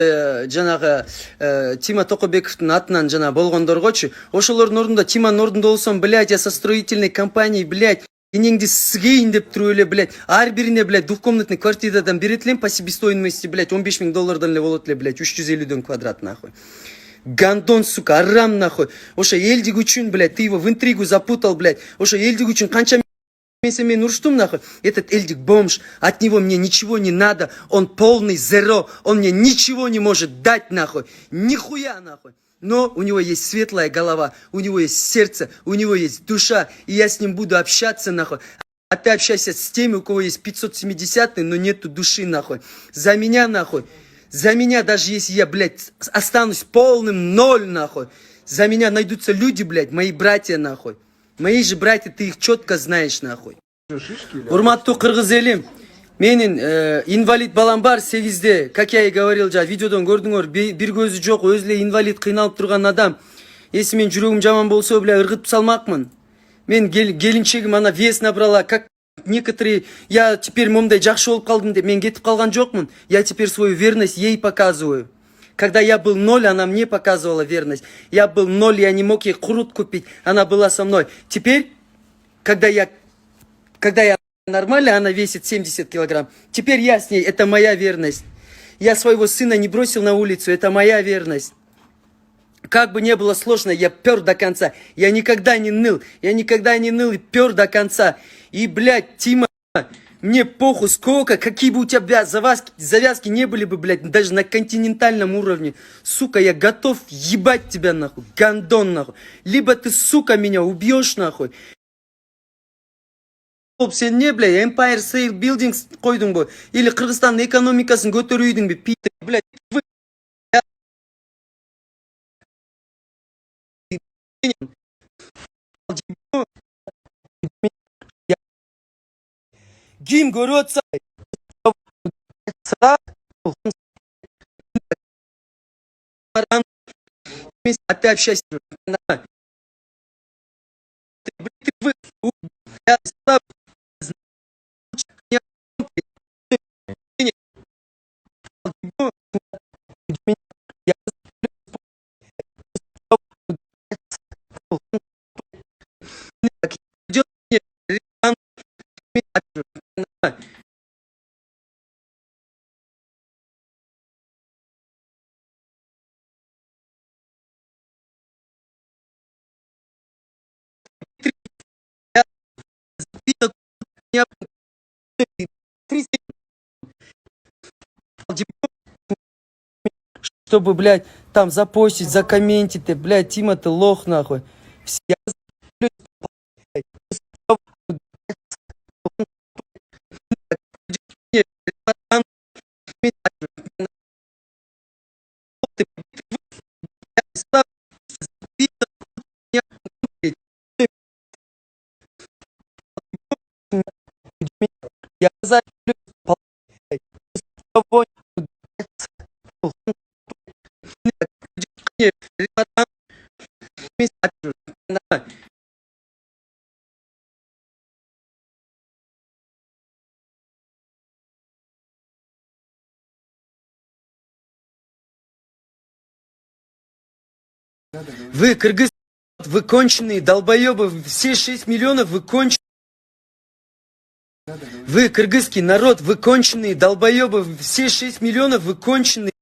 жанагы Тима Токобековдун атынан жана болгондоргочу, ошолордун ордунда Тиманын ордунда болсом, блядь, я со строительной компанией, блядь, энеңди сыгейин деп туруп эле, блядь, ар бирине, блядь, двухкомнатный квартирадан берет элем по себестоимости, блядь, 15 000 доллардан эле болот эле, блядь, 350 квадрат, нахуй. Гандон, сука, арам, нахуй. Ошо элдик үчүн, блядь, ты его в интригу запутал, блядь. Ошо элдик үчүн канча мен уруштум, нахуй. Этот элдик бомж, от него мне ничего не надо. Он полный зеро, он мне ничего не может дать, нахуй. Нихуя, нахуй. Но у него есть светлая голова, у него есть сердце, у него есть душа, и я с ним буду общаться, нахуй. А ты общайся с теми, у кого есть 570-й, но нету души, нахуй. За меня, нахуй. За меня, даже если я, блядь, останусь полным ноль, нахуй. За меня найдутся люди, блядь, мои братья, нахуй. Мои же братья, ты их четко знаешь, нахуй. Урматтуу кыргыз элим. Менин инвалид балам бар 8-де. Как я и говорил, видеодон көрдүңөр, бир көзү жок, өзү эле инвалид кыйналып турган адам. Если мен жүрөгүм жаман болсо, бля, ыргытып салмакмын. Мен келинчегим ана вес набрала, как некоторые, я теперь момдай жакшы болуп калдым деп мен кетип калган жокмун. Я теперь свою верность ей показываю. Когда я был 0, она мне показывала верность. Я был 0, я не мог ей курут купить, она была со мной. Теперь, когда я нормально, она весит 70 килограмм. Теперь я с ней, это моя верность. Я своего сына не бросил на улицу, это моя верность. Как бы не было сложно, я пер до конца. Я никогда не ныл и пер до конца. И, блядь, Тима, мне похуй, сколько, какие бы у тебя завязки не были бы, блядь, даже на континентальном уровне. Сука, я готов ебать тебя, нахуй, гандон, нахуй. Либо ты, сука, меня убьешь, нахуй. Сен не, бля, Empire State Buildings койдың бо? Или Кыргызстандын экономикасын көтөрүүдүң бе, пи***, блядь, вы... Ким көрүп атса, а ты общайся. Чтобы, блядь, там запостить, закомментить, ты, блядь, Тима, ты лох, нахуй. Все, я за Вы, кыргыз, вы конченые долбоебы, все 6 миллионов, вы конченые. Вы, кыргызский народ, вы конченые долбоебы, все 6 миллионов, вы конченые.